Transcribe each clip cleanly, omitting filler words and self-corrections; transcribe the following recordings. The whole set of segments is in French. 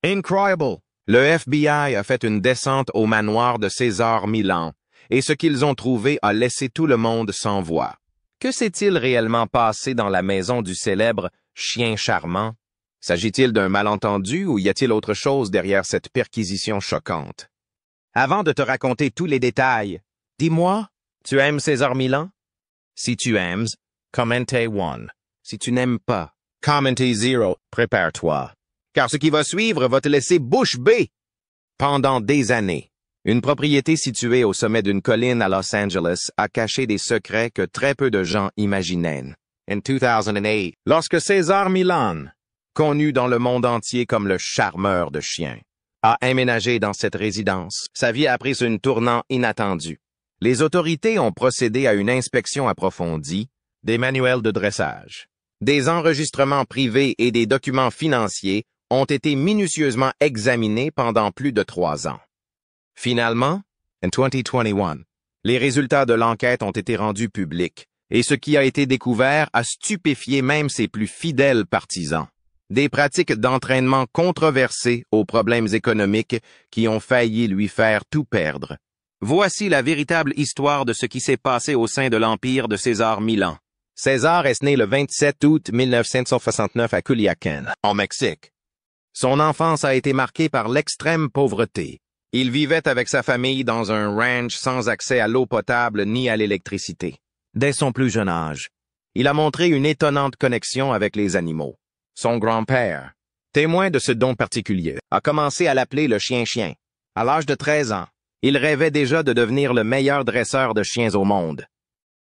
Incroyable! Le FBI a fait une descente au manoir de César Millan, et ce qu'ils ont trouvé a laissé tout le monde sans voix. Que s'est-il réellement passé dans la maison du célèbre chien charmant? S'agit-il d'un malentendu ou y a-t-il autre chose derrière cette perquisition choquante? Avant de te raconter tous les détails, dis-moi, tu aimes César Millan? Si tu aimes, commente 1. Si tu n'aimes pas, commente 0. Prépare-toi. Car ce qui va suivre va te laisser bouche bée. Pendant des années, une propriété située au sommet d'une colline à Los Angeles a caché des secrets que très peu de gens imaginaient. En 2008, lorsque César Millan, connu dans le monde entier comme le charmeur de chiens, a emménagé dans cette résidence, sa vie a pris une tournant inattendue. Les autorités ont procédé à une inspection approfondie, des manuels de dressage, des enregistrements privés et des documents financiers ont été minutieusement examinés pendant plus de 3 ans. Finalement, en 2021, les résultats de l'enquête ont été rendus publics, et ce qui a été découvert a stupéfié même ses plus fidèles partisans. Des pratiques d'entraînement controversées aux problèmes économiques qui ont failli lui faire tout perdre. Voici la véritable histoire de ce qui s'est passé au sein de l'empire de César Millan. César est né le 27 août 1969 à Culiacán, en Mexique. Son enfance a été marquée par l'extrême pauvreté. Il vivait avec sa famille dans un ranch sans accès à l'eau potable ni à l'électricité. Dès son plus jeune âge, il a montré une étonnante connexion avec les animaux. Son grand-père, témoin de ce don particulier, a commencé à l'appeler le chien-chien. À l'âge de 13 ans, il rêvait déjà de devenir le meilleur dresseur de chiens au monde.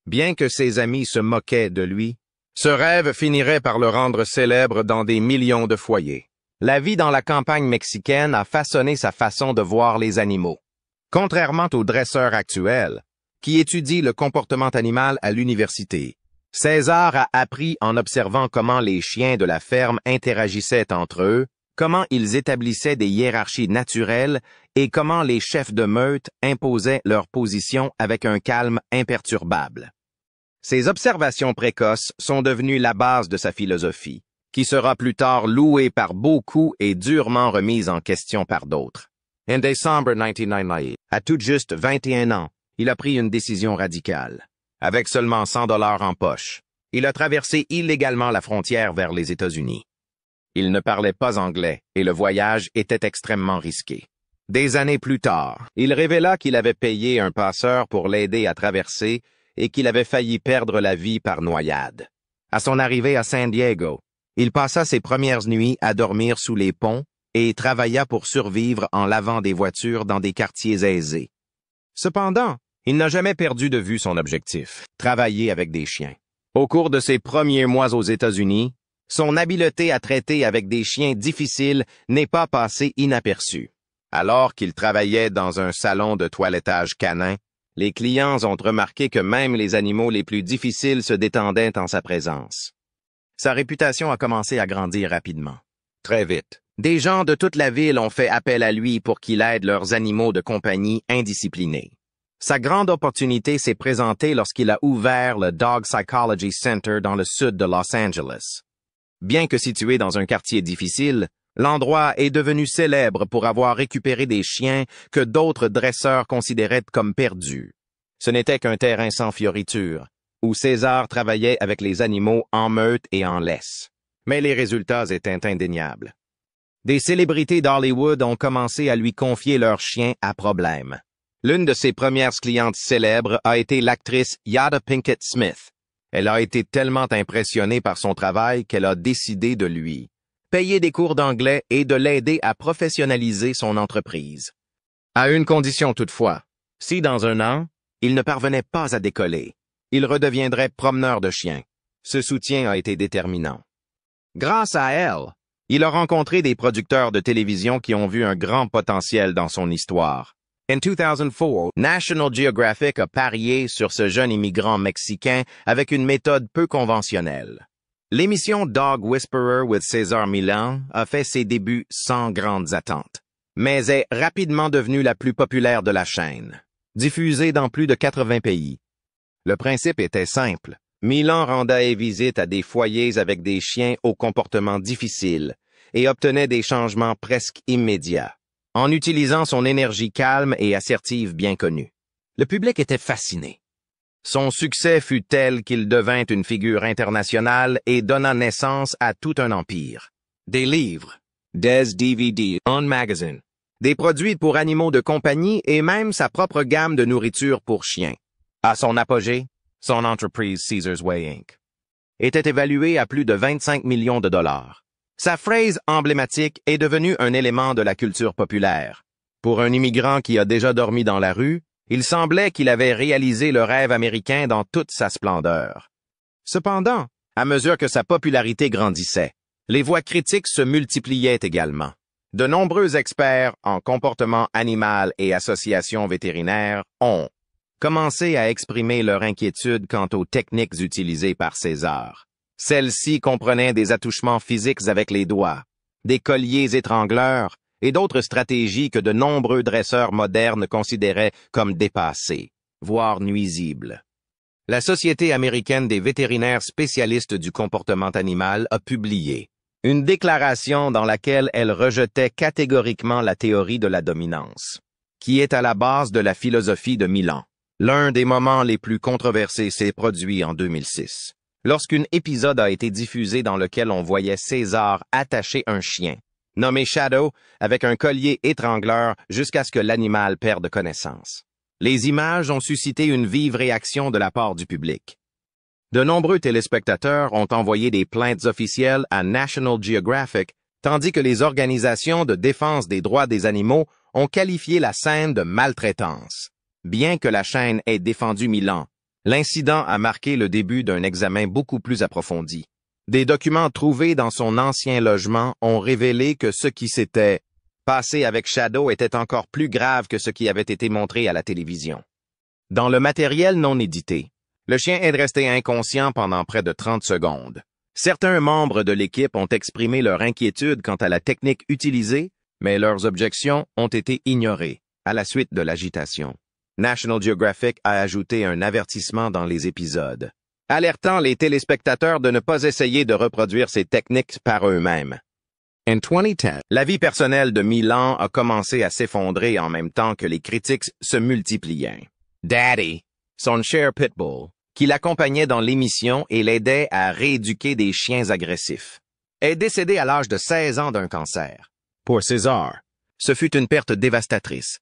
Bien que ses amis se moquaient de lui, ce rêve finirait par le rendre célèbre dans des millions de foyers. La vie dans la campagne mexicaine a façonné sa façon de voir les animaux. Contrairement aux dresseurs actuels, qui étudient le comportement animal à l'université, César a appris en observant comment les chiens de la ferme interagissaient entre eux, comment ils établissaient des hiérarchies naturelles et comment les chefs de meute imposaient leur position avec un calme imperturbable. Ces observations précoces sont devenues la base de sa philosophie, qui sera plus tard louée par beaucoup et durement remise en question par d'autres. En décembre 1998, à tout juste 21 ans, il a pris une décision radicale. Avec seulement $100 en poche, il a traversé illégalement la frontière vers les États-Unis. Il ne parlait pas anglais et le voyage était extrêmement risqué. Des années plus tard, il révéla qu'il avait payé un passeur pour l'aider à traverser et qu'il avait failli perdre la vie par noyade. À son arrivée à San Diego, il passa ses premières nuits à dormir sous les ponts et travailla pour survivre en lavant des voitures dans des quartiers aisés. Cependant, il n'a jamais perdu de vue son objectif, travailler avec des chiens. Au cours de ses premiers mois aux États-Unis, son habileté à traiter avec des chiens difficiles n'est pas passée inaperçue. Alors qu'il travaillait dans un salon de toilettage canin, les clients ont remarqué que même les animaux les plus difficiles se détendaient en sa présence. Sa réputation a commencé à grandir rapidement. Très vite, des gens de toute la ville ont fait appel à lui pour qu'il aide leurs animaux de compagnie indisciplinés. Sa grande opportunité s'est présentée lorsqu'il a ouvert le Dog Psychology Center dans le sud de Los Angeles. Bien que situé dans un quartier difficile, l'endroit est devenu célèbre pour avoir récupéré des chiens que d'autres dresseurs considéraient comme perdus. Ce n'était qu'un terrain sans fioritures, où César travaillait avec les animaux en meute et en laisse. Mais les résultats étaient indéniables. Des célébrités d'Hollywood ont commencé à lui confier leurs chiens à problème. L'une de ses premières clientes célèbres a été l'actrice Jada Pinkett Smith. Elle a été tellement impressionnée par son travail qu'elle a décidé de lui payer des cours d'anglais et de l'aider à professionnaliser son entreprise. À une condition toutefois, si dans un an, il ne parvenait pas à décoller, il redeviendrait promeneur de chiens. Ce soutien a été déterminant. Grâce à elle, il a rencontré des producteurs de télévision qui ont vu un grand potentiel dans son histoire. En 2004, National Geographic a parié sur ce jeune immigrant mexicain avec une méthode peu conventionnelle. L'émission Dog Whisperer with César Millan a fait ses débuts sans grandes attentes, mais est rapidement devenue la plus populaire de la chaîne, diffusée dans plus de 80 pays. Le principe était simple. Millan rendait visite à des foyers avec des chiens au comportement difficile et obtenait des changements presque immédiats, en utilisant son énergie calme et assertive bien connue. Le public était fasciné. Son succès fut tel qu'il devint une figure internationale et donna naissance à tout un empire. Des livres, des DVD, un magazine, des produits pour animaux de compagnie et même sa propre gamme de nourriture pour chiens. À son apogée, son entreprise Caesar's Way Inc. était évaluée à plus de 25 millions de dollars. Sa phrase emblématique est devenue un élément de la culture populaire. Pour un immigrant qui a déjà dormi dans la rue, il semblait qu'il avait réalisé le rêve américain dans toute sa splendeur. Cependant, à mesure que sa popularité grandissait, les voix critiques se multipliaient également. De nombreux experts en comportement animal et associations vétérinaires ont commencé à exprimer leur inquiétude quant aux techniques utilisées par César. Celles-ci comprenaient des attouchements physiques avec les doigts, des colliers étrangleurs et d'autres stratégies que de nombreux dresseurs modernes considéraient comme dépassées, voire nuisibles. La Société américaine des vétérinaires spécialistes du comportement animal a publié une déclaration dans laquelle elle rejetait catégoriquement la théorie de la dominance, qui est à la base de la philosophie de Milan. L'un des moments les plus controversés s'est produit en 2006, lorsqu'un épisode a été diffusé dans lequel on voyait César attacher un chien, nommé Shadow, avec un collier étrangleur jusqu'à ce que l'animal perde connaissance. Les images ont suscité une vive réaction de la part du public. De nombreux téléspectateurs ont envoyé des plaintes officielles à National Geographic, tandis que les organisations de défense des droits des animaux ont qualifié la scène de maltraitance. Bien que la chaîne ait défendu Milan, l'incident a marqué le début d'un examen beaucoup plus approfondi. Des documents trouvés dans son ancien logement ont révélé que ce qui s'était passé avec Shadow était encore plus grave que ce qui avait été montré à la télévision. Dans le matériel non édité, le chien est resté inconscient pendant près de 30 secondes. Certains membres de l'équipe ont exprimé leur inquiétude quant à la technique utilisée, mais leurs objections ont été ignorées à la suite de l'agitation. National Geographic a ajouté un avertissement dans les épisodes, alertant les téléspectateurs de ne pas essayer de reproduire ces techniques par eux-mêmes. En 2010, la vie personnelle de Milan a commencé à s'effondrer en même temps que les critiques se multipliaient. Daddy, son cher pitbull, qui l'accompagnait dans l'émission et l'aidait à rééduquer des chiens agressifs, est décédé à l'âge de 16 ans d'un cancer. Pour César, ce fut une perte dévastatrice.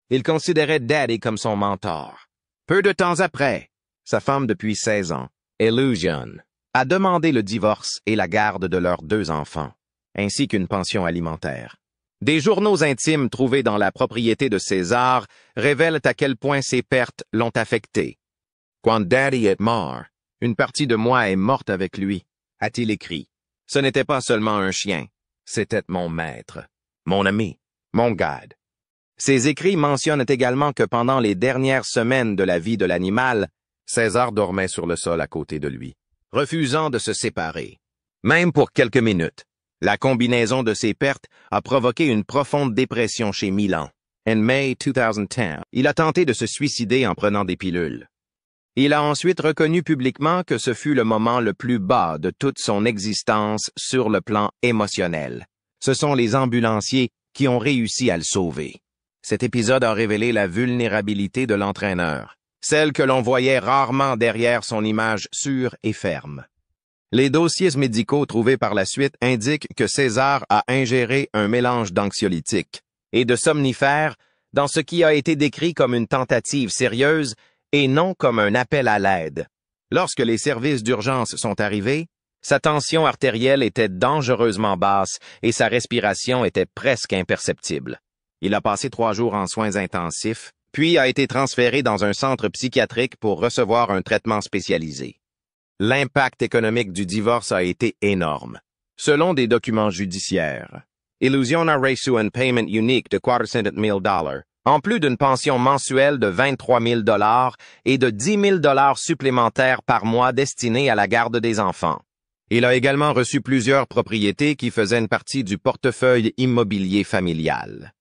Il considérait Daddy comme son mentor. Peu de temps après, sa femme depuis 16 ans, Illusion, a demandé le divorce et la garde de leurs 2 enfants, ainsi qu'une pension alimentaire. Des journaux intimes trouvés dans la propriété de César révèlent à quel point ces pertes l'ont affecté. « Quand Daddy est mort, une partie de moi est morte avec lui », a-t-il écrit. Ce n'était pas seulement un chien, c'était mon maître, mon ami, mon guide. Ses écrits mentionnent également que pendant les dernières semaines de la vie de l'animal, César dormait sur le sol à côté de lui, refusant de se séparer. Même pour quelques minutes, la combinaison de ces pertes a provoqué une profonde dépression chez Milan. En mai 2010, il a tenté de se suicider en prenant des pilules. Il a ensuite reconnu publiquement que ce fut le moment le plus bas de toute son existence sur le plan émotionnel. Ce sont les ambulanciers qui ont réussi à le sauver. Cet épisode a révélé la vulnérabilité de l'entraîneur, celle que l'on voyait rarement derrière son image sûre et ferme. Les dossiers médicaux trouvés par la suite indiquent que César a ingéré un mélange d'anxiolytiques et de somnifères dans ce qui a été décrit comme une tentative sérieuse et non comme un appel à l'aide. Lorsque les services d'urgence sont arrivés, sa tension artérielle était dangereusement basse et sa respiration était presque imperceptible. Il a passé 3 jours en soins intensifs, puis a été transféré dans un centre psychiatrique pour recevoir un traitement spécialisé. L'impact économique du divorce a été énorme. Selon des documents judiciaires, Illusion a reçu un paiement unique de $400 000, en plus d'une pension mensuelle de $23 000 et de $10 000 supplémentaires par mois destinés à la garde des enfants. Il a également reçu plusieurs propriétés qui faisaient une partie du portefeuille immobilier familial.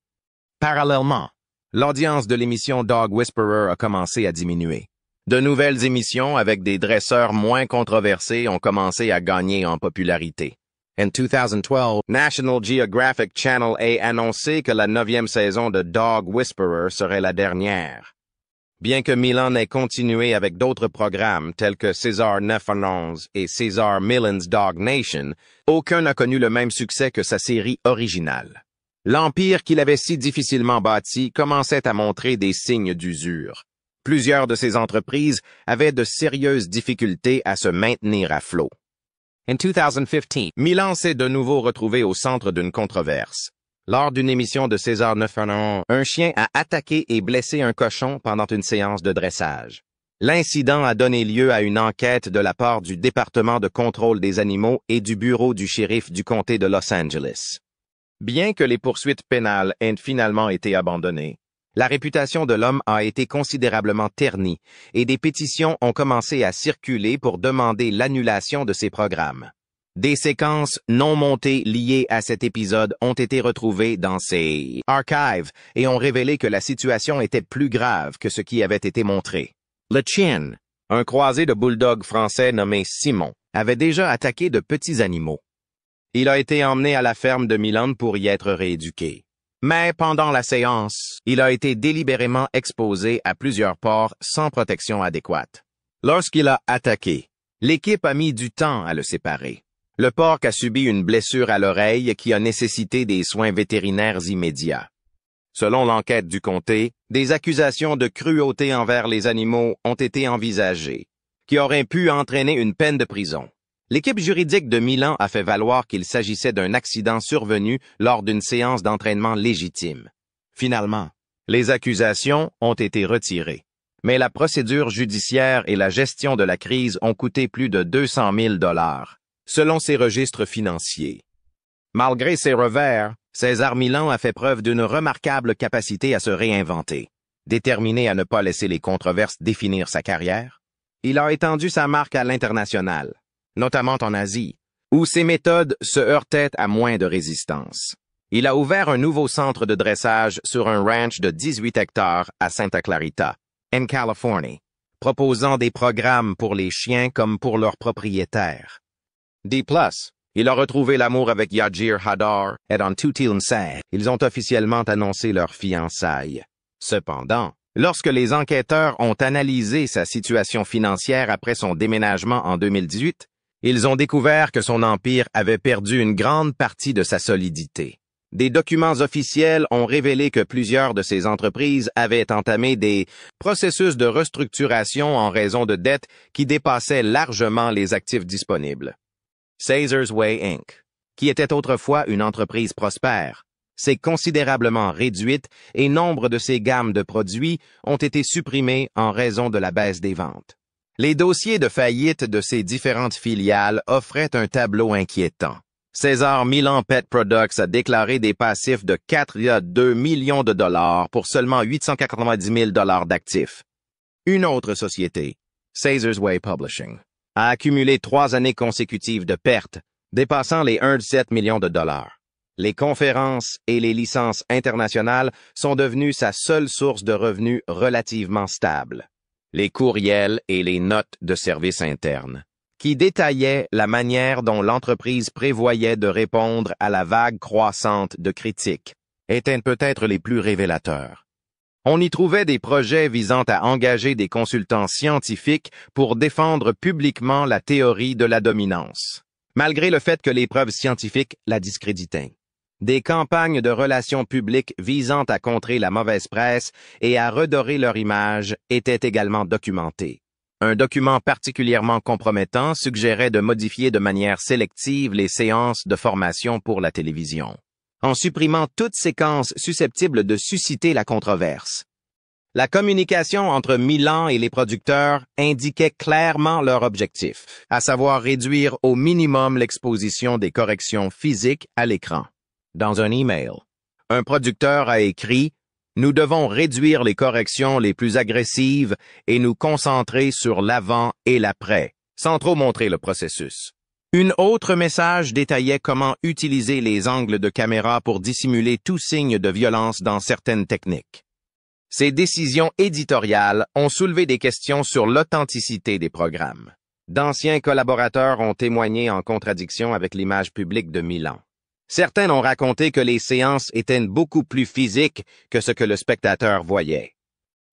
Parallèlement, l'audience de l'émission Dog Whisperer a commencé à diminuer. De nouvelles émissions avec des dresseurs moins controversés ont commencé à gagner en popularité. En 2012, National Geographic Channel a annoncé que la 9e saison de Dog Whisperer serait la dernière. Bien que Milan ait continué avec d'autres programmes tels que César 911 et César Millen's Dog Nation, aucun n'a connu le même succès que sa série originale. L'empire qu'il avait si difficilement bâti commençait à montrer des signes d'usure. Plusieurs de ses entreprises avaient de sérieuses difficultés à se maintenir à flot. En 2015, Milan s'est de nouveau retrouvé au centre d'une controverse. Lors d'une émission de César 911, un chien a attaqué et blessé un cochon pendant une séance de dressage. L'incident a donné lieu à une enquête de la part du département de contrôle des animaux et du bureau du shérif du comté de Los Angeles. Bien que les poursuites pénales aient finalement été abandonnées, la réputation de l'homme a été considérablement ternie et des pétitions ont commencé à circuler pour demander l'annulation de ses programmes. Des séquences non montées liées à cet épisode ont été retrouvées dans ses archives et ont révélé que la situation était plus grave que ce qui avait été montré. Le chien, un croisé de bulldog français nommé Simon, avait déjà attaqué de petits animaux. Il a été emmené à la ferme de Milan pour y être rééduqué. Mais pendant la séance, il a été délibérément exposé à plusieurs porcs sans protection adéquate. Lorsqu'il a attaqué, l'équipe a mis du temps à le séparer. Le porc a subi une blessure à l'oreille qui a nécessité des soins vétérinaires immédiats. Selon l'enquête du comté, des accusations de cruauté envers les animaux ont été envisagées, qui auraient pu entraîner une peine de prison. L'équipe juridique de Milan a fait valoir qu'il s'agissait d'un accident survenu lors d'une séance d'entraînement légitime. Finalement, les accusations ont été retirées, mais la procédure judiciaire et la gestion de la crise ont coûté plus de 200 000 $. Selon ses registres financiers. Malgré ses revers, César Milan a fait preuve d'une remarquable capacité à se réinventer. Déterminé à ne pas laisser les controverses définir sa carrière, il a étendu sa marque à l'international, notamment en Asie, où ses méthodes se heurtaient à moins de résistance. Il a ouvert un nouveau centre de dressage sur un ranch de 18 hectares à Santa Clarita, en Californie, proposant des programmes pour les chiens comme pour leurs propriétaires. D+, il a retrouvé l'amour avec Yajir Hadar et en 2016, ils ont officiellement annoncé leur fiançailles. Cependant, lorsque les enquêteurs ont analysé sa situation financière après son déménagement en 2018, ils ont découvert que son empire avait perdu une grande partie de sa solidité. Des documents officiels ont révélé que plusieurs de ses entreprises avaient entamé des processus de restructuration en raison de dettes qui dépassaient largement les actifs disponibles. Caesar's Way Inc., qui était autrefois une entreprise prospère, s'est considérablement réduite et nombre de ses gammes de produits ont été supprimés en raison de la baisse des ventes. Les dossiers de faillite de ces différentes filiales offraient un tableau inquiétant. César Milan Pet Products a déclaré des passifs de 4,2 millions de dollars pour seulement 890 000 $ d'actifs. Une autre société, Caesar's Way Publishing, a accumulé 3 années consécutives de pertes, dépassant les 1,7 millions de dollars. Les conférences et les licences internationales sont devenues sa seule source de revenus relativement stable. Les courriels et les notes de service interne, qui détaillaient la manière dont l'entreprise prévoyait de répondre à la vague croissante de critiques, étaient peut-être les plus révélateurs. On y trouvait des projets visant à engager des consultants scientifiques pour défendre publiquement la théorie de la dominance, malgré le fait que les preuves scientifiques la discréditaient. Des campagnes de relations publiques visant à contrer la mauvaise presse et à redorer leur image étaient également documentées. Un document particulièrement compromettant suggérait de modifier de manière sélective les séances de formation pour la télévision, en supprimant toute séquence susceptible de susciter la controverse. La communication entre Milan et les producteurs indiquait clairement leur objectif, à savoir réduire au minimum l'exposition des corrections physiques à l'écran. Dans un email, un producteur a écrit « Nous devons réduire les corrections les plus agressives et nous concentrer sur l'avant et l'après, sans trop montrer le processus. » Un autre message détaillait comment utiliser les angles de caméra pour dissimuler tout signe de violence dans certaines techniques. Ces décisions éditoriales ont soulevé des questions sur l'authenticité des programmes. D'anciens collaborateurs ont témoigné en contradiction avec l'image publique de Milan. Certains ont raconté que les séances étaient beaucoup plus physiques que ce que le spectateur voyait.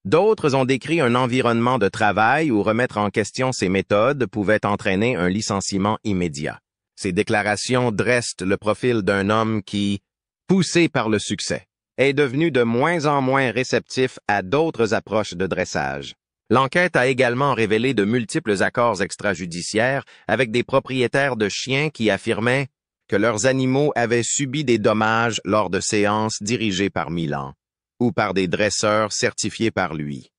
D'autres ont décrit un environnement de travail où remettre en question ces méthodes pouvait entraîner un licenciement immédiat. Ces déclarations dressent le profil d'un homme qui, poussé par le succès, est devenu de moins en moins réceptif à d'autres approches de dressage. L'enquête a également révélé de multiples accords extrajudiciaires avec des propriétaires de chiens qui affirmaient que leurs animaux avaient subi des dommages lors de séances dirigées par Milan ou par des dresseurs certifiés par lui.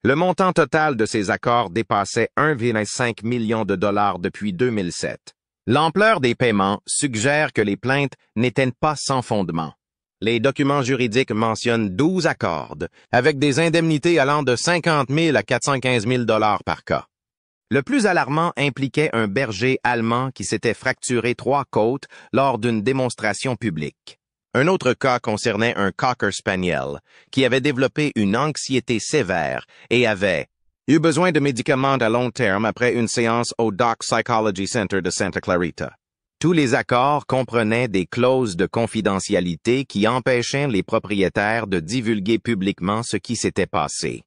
Le montant total de ces accords dépassait 1,5 million de dollars depuis 2007. L'ampleur des paiements suggère que les plaintes n'étaient pas sans fondement. Les documents juridiques mentionnent 12 accords, avec des indemnités allant de 50 000 à 415 000 dollars par cas. Le plus alarmant impliquait un berger allemand qui s'était fracturé 3 côtes lors d'une démonstration publique. Un autre cas concernait un Cocker Spaniel qui avait développé une anxiété sévère et avait eu besoin de médicaments à long terme après une séance au Doc Psychology Center de Santa Clarita. Tous les accords comprenaient des clauses de confidentialité qui empêchaient les propriétaires de divulguer publiquement ce qui s'était passé.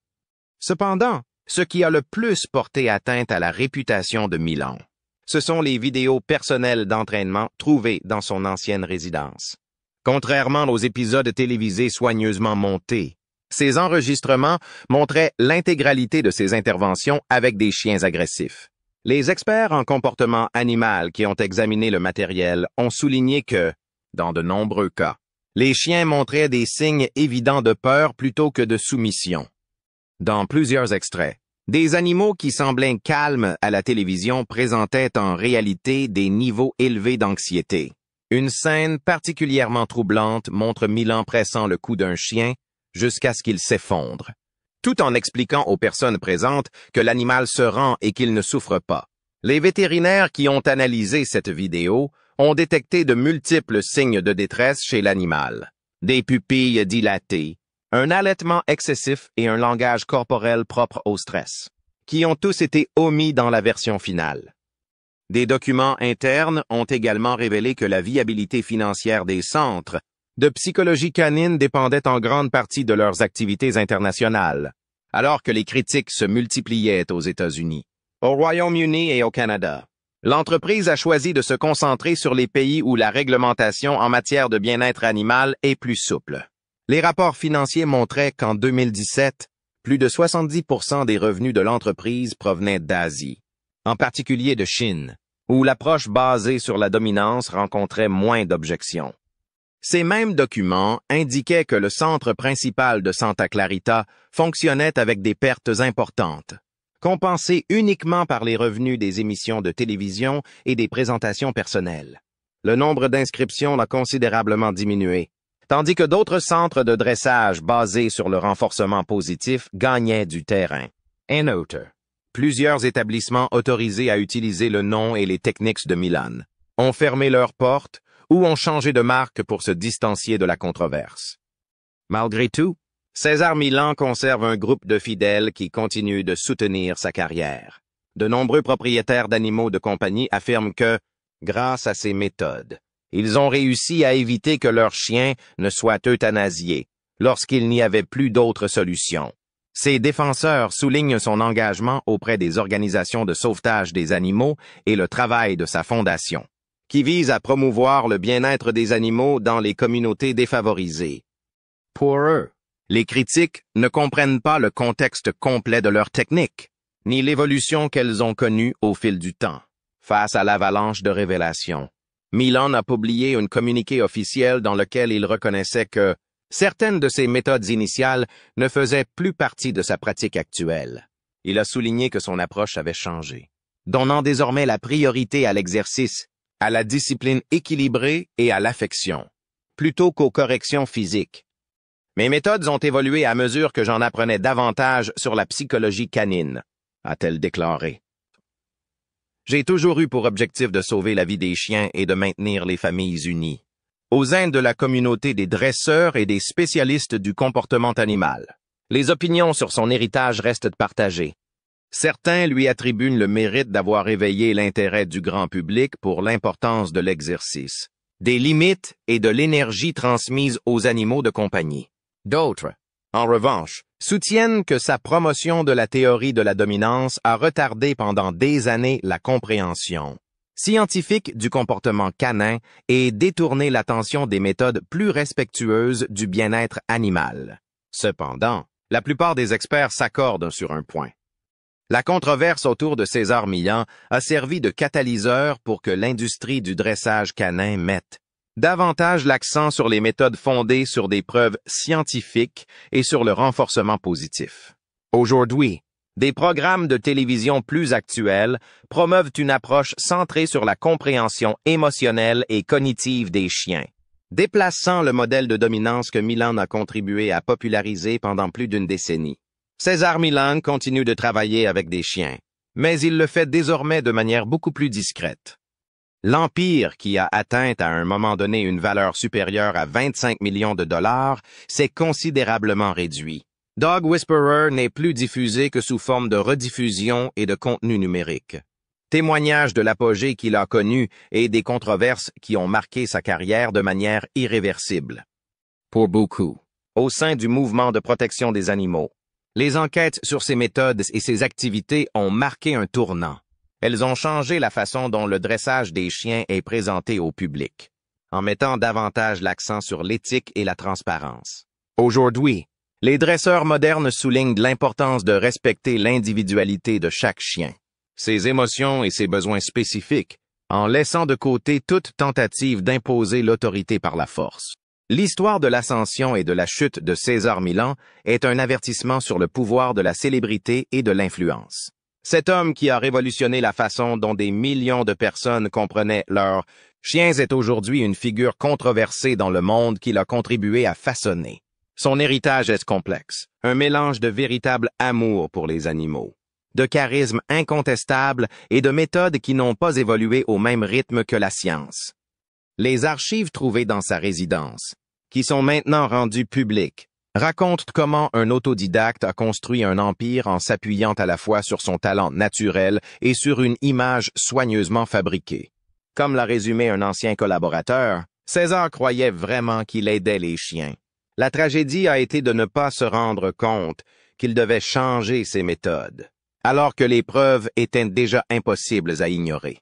Cependant, ce qui a le plus porté atteinte à la réputation de Milan, ce sont les vidéos personnelles d'entraînement trouvées dans son ancienne résidence. Contrairement aux épisodes télévisés soigneusement montés, ces enregistrements montraient l'intégralité de ses interventions avec des chiens agressifs. Les experts en comportement animal qui ont examiné le matériel ont souligné que, dans de nombreux cas, les chiens montraient des signes évidents de peur plutôt que de soumission. Dans plusieurs extraits, des animaux qui semblaient calmes à la télévision présentaient en réalité des niveaux élevés d'anxiété. Une scène particulièrement troublante montre Milan pressant le cou d'un chien jusqu'à ce qu'il s'effondre, tout en expliquant aux personnes présentes que l'animal se rend et qu'il ne souffre pas. Les vétérinaires qui ont analysé cette vidéo ont détecté de multiples signes de détresse chez l'animal. Des pupilles dilatées, un allaitement excessif et un langage corporel propre au stress, qui ont tous été omis dans la version finale. Des documents internes ont également révélé que la viabilité financière des centres de psychologie canine dépendait en grande partie de leurs activités internationales, alors que les critiques se multipliaient aux États-Unis, au Royaume-Uni et au Canada. L'entreprise a choisi de se concentrer sur les pays où la réglementation en matière de bien-être animal est plus souple. Les rapports financiers montraient qu'en 2017, plus de 70% des revenus de l'entreprise provenaient d'Asie, en particulier de Chine, où l'approche basée sur la dominance rencontrait moins d'objections. Ces mêmes documents indiquaient que le centre principal de Santa Clarita fonctionnait avec des pertes importantes, compensées uniquement par les revenus des émissions de télévision et des présentations personnelles. Le nombre d'inscriptions a considérablement diminué, tandis que d'autres centres de dressage basés sur le renforcement positif gagnaient du terrain. En outre, plusieurs établissements autorisés à utiliser le nom et les techniques de Milan ont fermé leurs portes ou ont changé de marque pour se distancier de la controverse. Malgré tout, César Milan conserve un groupe de fidèles qui continuent de soutenir sa carrière. De nombreux propriétaires d'animaux de compagnie affirment que, grâce à ces méthodes, ils ont réussi à éviter que leurs chiens ne soient euthanasiés lorsqu'il n'y avait plus d'autre solution. Ses défenseurs soulignent son engagement auprès des organisations de sauvetage des animaux et le travail de sa fondation, qui vise à promouvoir le bien-être des animaux dans les communautés défavorisées. Pour eux, les critiques ne comprennent pas le contexte complet de leur technique, ni l'évolution qu'elles ont connue au fil du temps. Face à l'avalanche de révélations, Milan a publié un communiqué officiel dans lequel il reconnaissait que certaines de ses méthodes initiales ne faisaient plus partie de sa pratique actuelle. Il a souligné que son approche avait changé, donnant désormais la priorité à l'exercice, à la discipline équilibrée et à l'affection, plutôt qu'aux corrections physiques. Mes méthodes ont évolué à mesure que j'en apprenais davantage sur la psychologie canine, a-t-elle déclaré. J'ai toujours eu pour objectif de sauver la vie des chiens et de maintenir les familles unies, au sein de la communauté des dresseurs et des spécialistes du comportement animal. Les opinions sur son héritage restent partagées. Certains lui attribuent le mérite d'avoir éveillé l'intérêt du grand public pour l'importance de l'exercice, des limites et de l'énergie transmise aux animaux de compagnie. D'autres, en revanche, soutiennent que sa promotion de la théorie de la dominance a retardé pendant des années la compréhension scientifique du comportement canin et détourné l'attention des méthodes plus respectueuses du bien-être animal. Cependant, la plupart des experts s'accordent sur un point. La controverse autour de César Millan a servi de catalyseur pour que l'industrie du dressage canin mette davantage l'accent sur les méthodes fondées sur des preuves scientifiques et sur le renforcement positif. Aujourd'hui, des programmes de télévision plus actuels promeuvent une approche centrée sur la compréhension émotionnelle et cognitive des chiens, déplaçant le modèle de dominance que Millan a contribué à populariser pendant plus d'une décennie. César Millan continue de travailler avec des chiens, mais il le fait désormais de manière beaucoup plus discrète. L'empire, qui a atteint à un moment donné une valeur supérieure à 25 millions de dollars, s'est considérablement réduit. Dog Whisperer n'est plus diffusé que sous forme de rediffusion et de contenu numérique. Témoignage de l'apogée qu'il a connu et des controverses qui ont marqué sa carrière de manière irréversible. Pour beaucoup, au sein du mouvement de protection des animaux, les enquêtes sur ses méthodes et ses activités ont marqué un tournant. Elles ont changé la façon dont le dressage des chiens est présenté au public, en mettant davantage l'accent sur l'éthique et la transparence. Aujourd'hui, les dresseurs modernes soulignent l'importance de respecter l'individualité de chaque chien, ses émotions et ses besoins spécifiques, en laissant de côté toute tentative d'imposer l'autorité par la force. L'histoire de l'ascension et de la chute de César Millan est un avertissement sur le pouvoir de la célébrité et de l'influence. Cet homme qui a révolutionné la façon dont des millions de personnes comprenaient leurs chiens est aujourd'hui une figure controversée dans le monde qu'il a contribué à façonner. Son héritage est complexe, un mélange de véritable amour pour les animaux, de charisme incontestable et de méthodes qui n'ont pas évolué au même rythme que la science. Les archives trouvées dans sa résidence, qui sont maintenant rendues publiques, raconte comment un autodidacte a construit un empire en s'appuyant à la fois sur son talent naturel et sur une image soigneusement fabriquée. Comme l'a résumé un ancien collaborateur, César croyait vraiment qu'il aidait les chiens. La tragédie a été de ne pas se rendre compte qu'il devait changer ses méthodes, alors que les preuves étaient déjà impossibles à ignorer.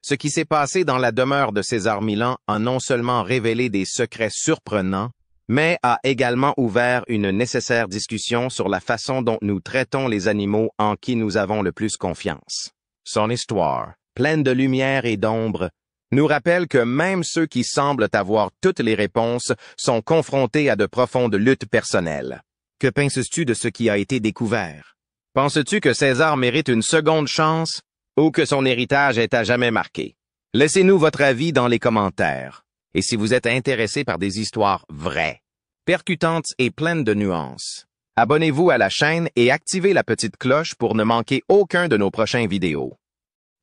Ce qui s'est passé dans la demeure de César Millan a non seulement révélé des secrets surprenants, mais a également ouvert une nécessaire discussion sur la façon dont nous traitons les animaux en qui nous avons le plus confiance. Son histoire, pleine de lumière et d'ombre, nous rappelle que même ceux qui semblent avoir toutes les réponses sont confrontés à de profondes luttes personnelles. Que penses-tu de ce qui a été découvert? Penses-tu que César mérite une seconde chance ou que son héritage est à jamais marqué? Laissez-nous votre avis dans les commentaires. Et si vous êtes intéressé par des histoires vraies, percutantes et pleines de nuances, abonnez-vous à la chaîne et activez la petite cloche pour ne manquer aucun de nos prochains vidéos.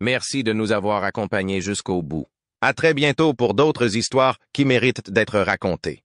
Merci de nous avoir accompagnés jusqu'au bout. À très bientôt pour d'autres histoires qui méritent d'être racontées.